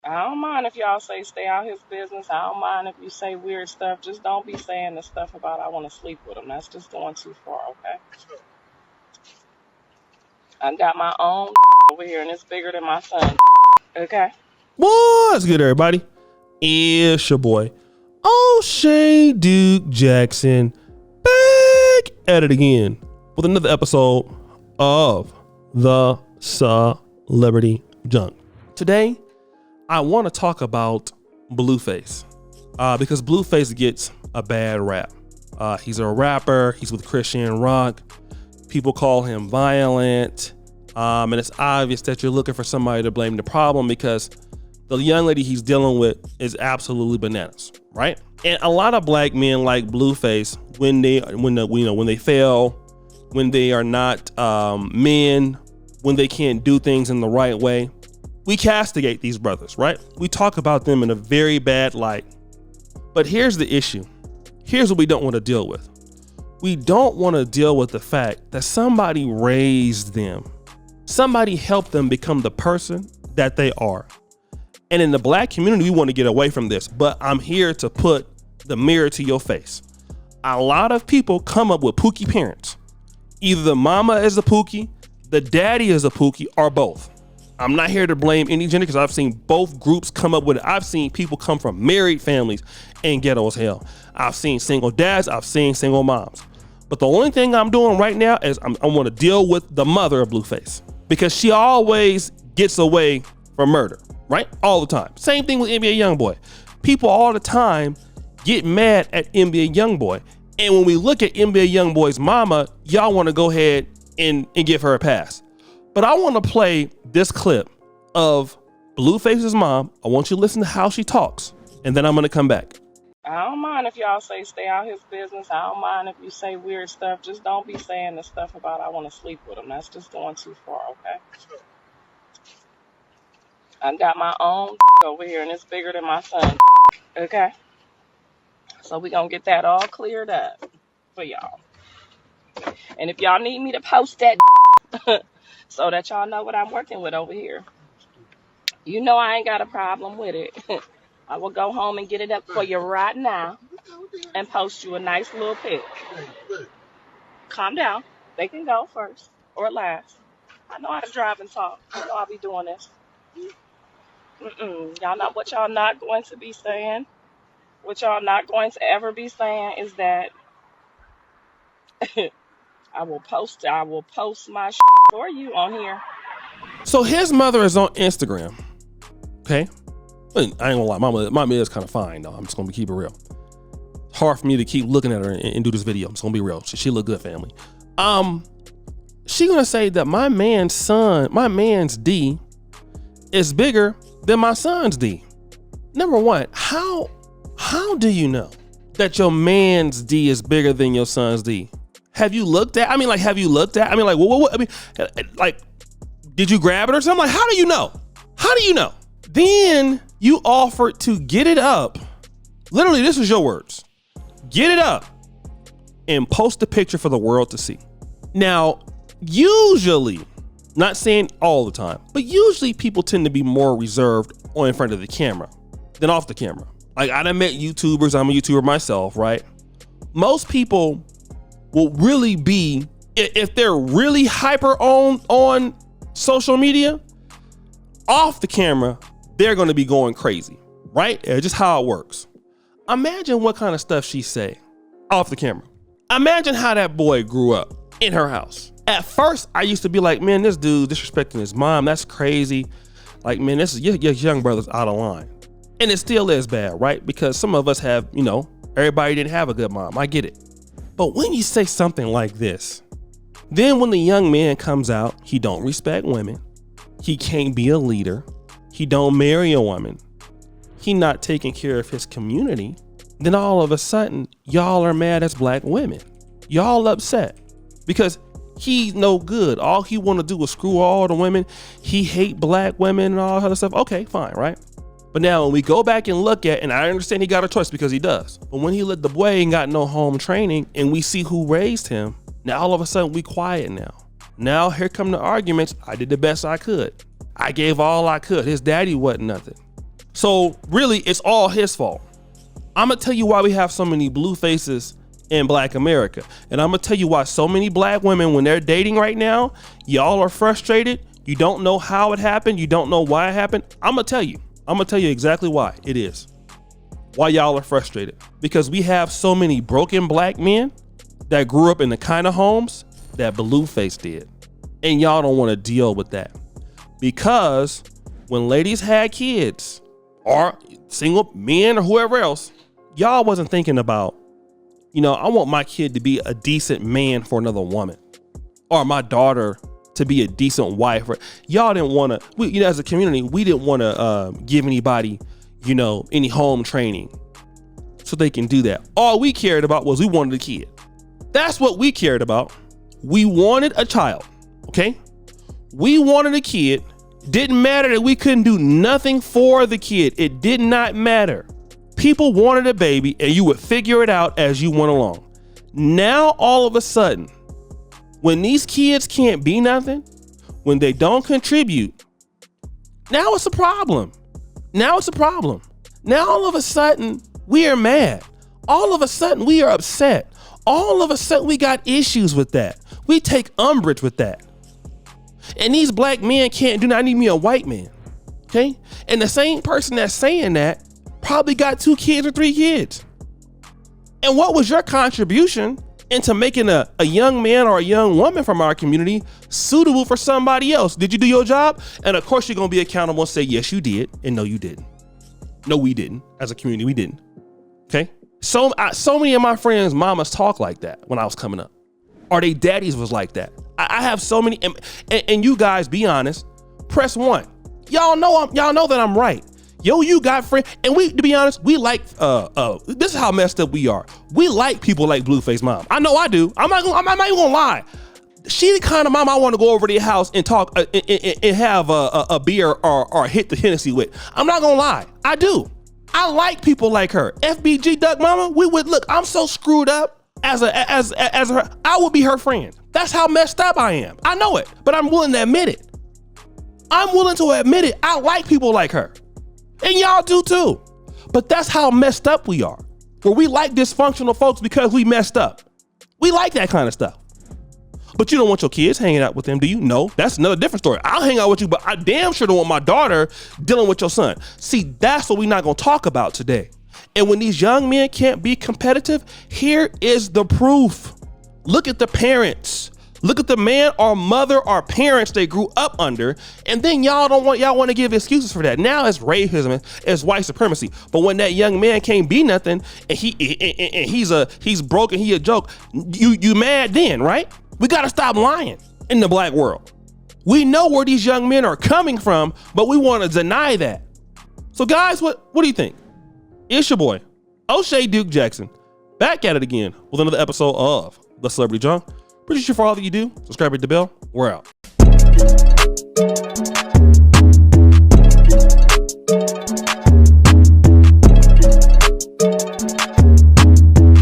I don't mind if y'all say stay out his business. I don't mind if you say weird stuff. Just don't be saying the stuff about I want to sleep with him. That's just going too far, okay? I got my own over here, and it's bigger than my son. Okay? What's good, everybody? It's your boy, O'Shea Duke Jackson, back at it again with another episode of the Celebrity Junk. Today, I want to talk about Blueface because Blueface gets a bad rap. He's a rapper. He's with Christian rock. People call him violent. And it's obvious that you're looking for somebody to blame the problem because the young lady he's dealing with is absolutely bananas, right? And a lot of black men like Blueface when they fail, when they are not men, when they can't do things in the right way. We castigate these brothers, right? We talk about them in a very bad light. But here's the issue. Here's what we don't want to deal with. We don't want to deal with the fact that somebody raised them. Somebody helped them become the person that they are. And in the black community, we want to get away from this, but I'm here to put the mirror to your face. A lot of people come up with pookie parents. Either the mama is a pookie, the daddy is a pookie, or both. I'm not here to blame any gender because I've seen both groups come up with it. I've seen people come from married families and ghetto as hell. I've seen single dads, I've seen single moms. But the only thing I'm doing right now is I want to deal with the mother of Blueface because she always gets away from murder, right? All the time. Same thing with NBA Youngboy. People all the time get mad at NBA Youngboy. And when we look at NBA Youngboy's mama, y'all want to go ahead and give her a pass. But I want to play this clip of Blueface's mom. I want you to listen to how she talks, and then I'm going to come back. I don't mind if y'all say stay out his business. I don't mind if you say weird stuff. Just don't be saying the stuff about I want to sleep with him. That's just going too far, okay? I got my own over here, and it's bigger than my son, okay? So we going to get that all cleared up for y'all. And if y'all need me to post that so that y'all know what I'm working with over here, you know I ain't got a problem with it. I will go home and get it up for you right now and post you a nice little pic. Calm down. They can go first or last. I know how to drive and talk. I know I'll be doing this. Y'all know what y'all not going to be saying. What y'all not going to ever be saying is that I will post my for you on here. So his mother is on Instagram. Okay. I ain't gonna lie, mama is kind of fine though. I'm just gonna keep it real. Hard for me to keep looking at her and do this video. I'm just gonna be real. She look good, family. She gonna say that my man's D is bigger than my son's D. Number one, how do you know that your man's D is bigger than your son's D? Have you looked at? Did you grab it or something? Like, how do you know? How do you know? Then you offered to get it up. Literally, this is your words. Get it up and post a picture for the world to see. Now, usually, not saying all the time, but usually people tend to be more reserved on in front of the camera than off the camera. Like, I done met YouTubers. I'm a YouTuber myself, right? Most people will really be, if they're really hyper on social media, off the camera, they're going to be going crazy, right? It's just how it works. Imagine what kind of stuff she say off the camera. Imagine how that boy grew up in her house. At first, I used to be like, man, this dude disrespecting his mom, that's crazy. Like, man, this is your young brother's out of line. And it still is bad, right? Because some of us have, everybody didn't have a good mom. I get it. But when you say something like this, then when the young man comes out, he don't respect women. He can't be a leader. He don't marry a woman. He not taking care of his community. Then all of a sudden, y'all are mad as black women. Y'all upset because he's no good. All he want to do is screw all the women. He hate black women and all that other stuff. Okay, fine, right? But now when we go back and look at, and I understand he got a choice because he does. But when he let the boy ain't got no home training and we see who raised him, now all of a sudden we quiet now. Now here come the arguments. I did the best I could. I gave all I could. His daddy wasn't nothing. So really, it's all his fault. I'm gonna tell you why we have so many blue faces in Black America. And I'm gonna tell you why so many Black women, when they're dating right now, y'all are frustrated. You don't know how it happened. You don't know why it happened. I'm gonna tell you exactly why it is. Why y'all are frustrated. Because we have so many broken Black men that grew up in the kind of homes that Blueface did. And y'all don't want to deal with that. Because when ladies had kids, or single men or whoever else, y'all wasn't thinking about, I want my kid to be a decent man for another woman, or my daughter to be a decent wife. Y'all didn't want to, as a community, we didn't want to give anybody, any home training so they can do that. All we cared about was we wanted a kid. That's what we cared about. We wanted a child. Okay. We wanted a kid. Didn't matter that we couldn't do nothing for the kid. It did not matter. People wanted a baby and you would figure it out as you went along. Now, all of a sudden, when these kids can't be nothing, when they don't contribute, now it's a problem. Now all of a sudden we are mad. All of a sudden we are upset. All of a sudden we got issues with that. We take umbrage with that. And these Black men can't do that. I need me a white man. Okay. And the same person that's saying that probably got 2 kids or 3 kids. And what was your contribution into making a young man or a young woman from our community suitable for somebody else? Did you do your job? And of course you're going to be accountable and say, yes, you did. And no, you didn't. No, we didn't. As a community, we didn't. Okay. So many of my friends' mamas talk like that when I was coming up, or they daddies was like that. I have so many, and you guys be honest, press 1. Y'all know that I'm right. Yo, you got friends, and to be honest, we like, this is how messed up we are. We like people like Blueface mom. I know I do. I'm not even gonna lie. She the kind of mom I want to go over to your house and talk and have a beer or hit the Hennessy with. I'm not gonna lie. I do. I like people like her. FBG Duck Mama, we would look, I'm so screwed up as her, I would be her friend. That's how messed up I am. I know it, but I'm willing to admit it. I like people like her. And y'all do too. But that's how messed up we are. Where we like dysfunctional folks because we messed up. We like that kind of stuff. But you don't want your kids hanging out with them, do you? No, that's another different story. I'll hang out with you, but I damn sure don't want my daughter dealing with your son. See, that's what we're not going to talk about today. And when these young men can't be competitive, here is the proof. Look at the parents. Look at the man or mother or parents they grew up under, and then y'all want to give excuses for that. Now it's racism, it's white supremacy. But when that young man can't be nothing, and he's broken, he a joke, you mad then, right? We got to stop lying in the Black world. We know where these young men are coming from, but we want to deny that. So guys, what do you think? It's your boy, O'Shea Duke Jackson, back at it again with another episode of The Celebrity Junk. Appreciate you for all that you do. Subscribe, hit the bell. We're out.